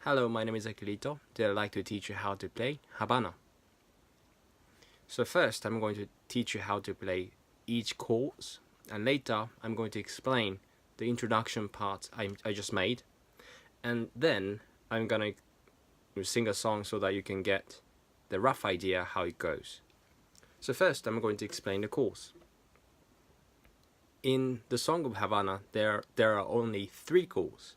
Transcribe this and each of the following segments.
Hello, my name is Akilito. Today I'd like to teach you how to play Havana. So first, I'm going to teach you how to play each chords, and later I'm going to explain the introduction part I just made, and then I'm gonna sing a song so that you can get the rough idea how it goes. So first, I'm going to explain the chords. In the song of Havana, there are only 3 chords.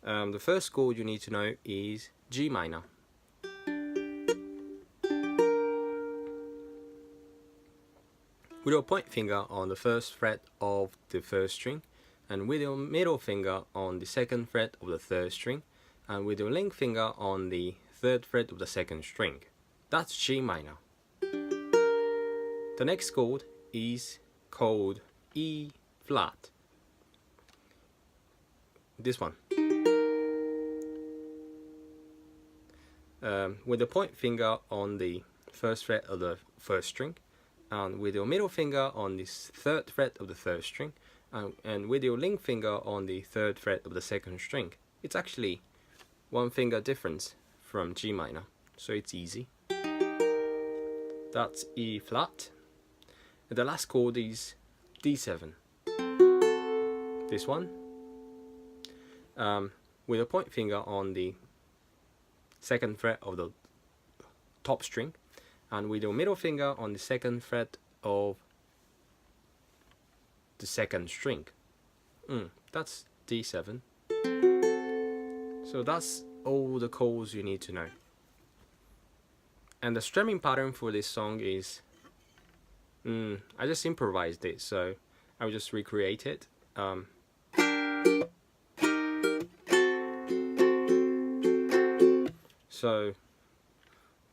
The first chord you need to know is G minor. With your point finger on the first fret of the first string, and with your middle finger on the second fret of the third string, and with your ring finger on the third fret of the second string. That's G minor. The next chord is called E flat. This one. With the point finger on the first fret of the first string, and with your middle finger on the third fret of the third string, and with your ring finger on the third fret of the second string. It's actually 1 finger difference from G minor, so it's easy. That's E flat. And the last chord is D7. This one. With a point finger on the second fret of the top string, and with your middle finger on the second fret of the second string. That's D7. So that's all the chords you need to know. And the strumming pattern for this song is, I just improvised it, so I will just recreate it. So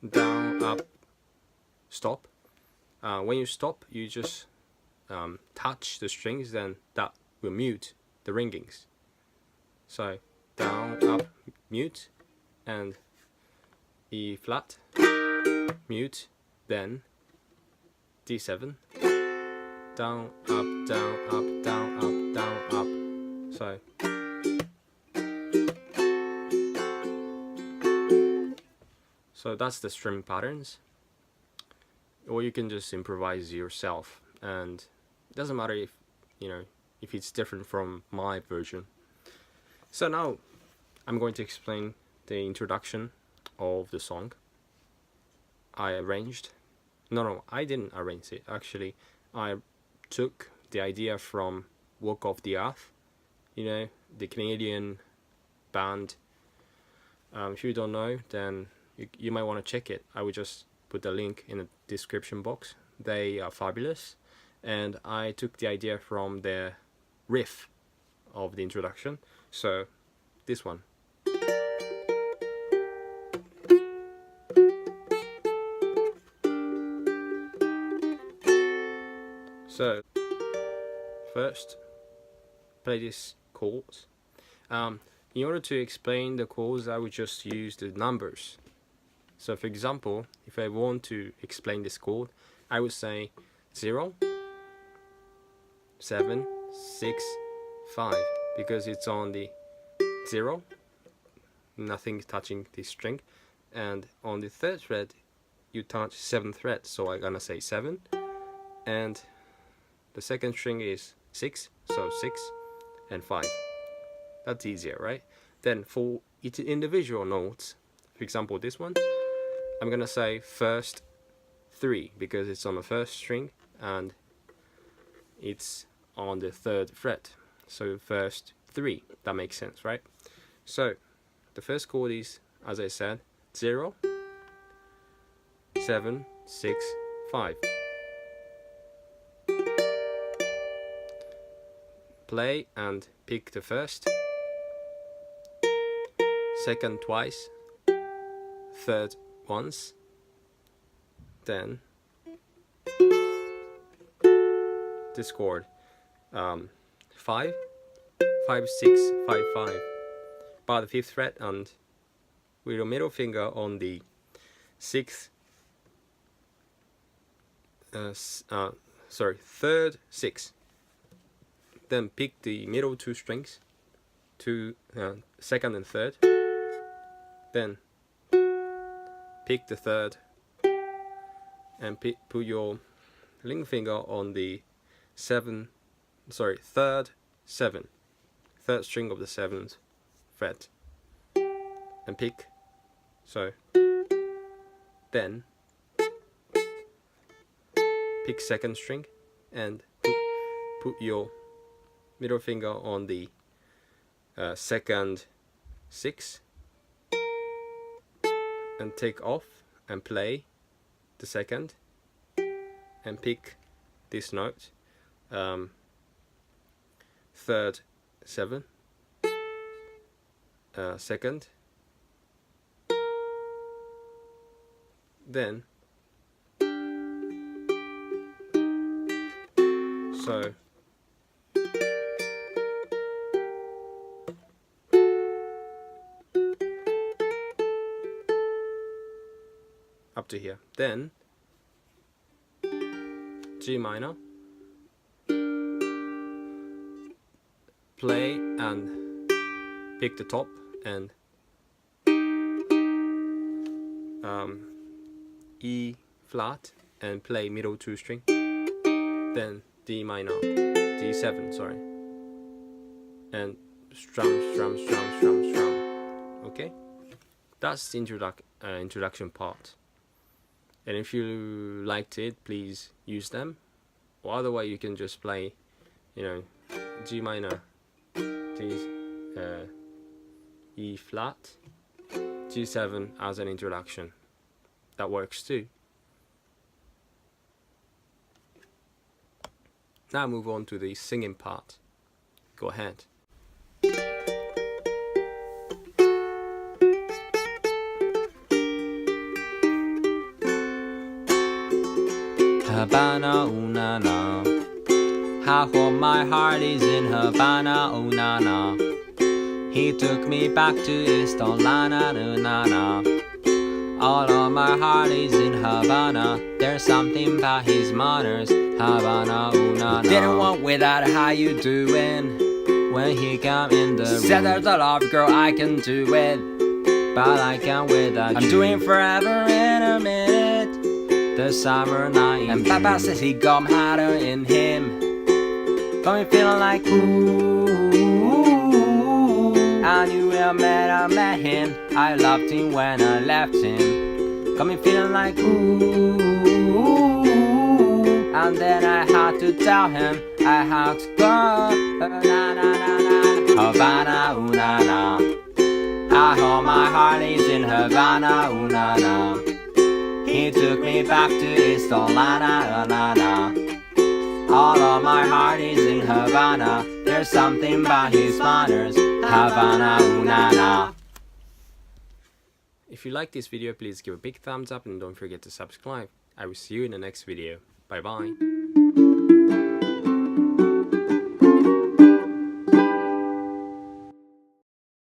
down, up, stop. When you stop, you just touch the strings, then that will mute the ringings. So down, up, mute, and E flat, mute, then D7, down, up, down, up, down, up, down, up. So that's the string patterns. Or you can just improvise yourself, and it doesn't matter if if it's different from my version. So now I'm going to explain the introduction of the song. I didn't arrange it. Actually, I took the idea from Walk of the Earth, the Canadian band. If you don't know, then you might want to check it. I will just put the link in the description box. They are fabulous, and I took the idea from their riff of the introduction. So this one. So first, play these chords. In order to explain the chords, I would just use the numbers. So for example, if I want to explain this chord, I would say 0, 7, 6, 5, because it's on the 0, nothing is touching the string, and on the 3rd fret you touch 7th fret, so I'm gonna say 7, and the 2nd string is 6, so 6 and 5. That's easier, right? Then for each individual notes, for example this one, I'm gonna say first 3 because it's on the 1st string and it's on the 3rd fret. So first 3, that makes sense, right? So the first chord is, as I said, 0, 7, 6, 5. Play and pick the first, second twice, third once, then this chord, 5, 5, 6, 5, 5, by the 5th fret, and with your middle finger on the 6th, 3rd 6. Then pick the middle 2 strings, 2nd and 3rd, Then pick the third and put your ring finger on the third string of the 7th fret and pick. So then pick 2nd string and put your middle finger on the 2nd 6 and take off and play the 2nd and pick this note, 3rd 7, 2nd, then so up to here, then G minor, play and pick the top and E flat and play middle 2 string, then D minor, D7, sorry, and strum. Okay, that's the introduction part. And if you liked it, please use them. Or otherwise, you can just play, G minor, E flat, G7 as an introduction. That works too. Now move on to the singing part. Go ahead. Havana, ooh na na. Half of my heart is in Havana, ooh na na. He took me back to East Atlanta, ooh na na. All of my heart is in Havana. There's something about his manners, Havana, ooh na na. Didn't want without how you doing. When he come in the room, said there's a love girl I can do it, but I can't without you. I'm doing forever in a minute. The summer night, and Papa says he come harder in him. Got me feeling like ooh. I knew I met him. I loved him when I left him. Got me feeling like ooh. And then I had to tell him I had to go. Na na na na. Havana, ooh na na. I hope my heart is in Havana, ooh na na. He took me back to East Atlanta, na na. All of my heart is in Havana. There's something about his manners, Havana, ooh na na. If you like this video, please give a big thumbs up and don't forget to subscribe. I will see you in the next video. Bye bye.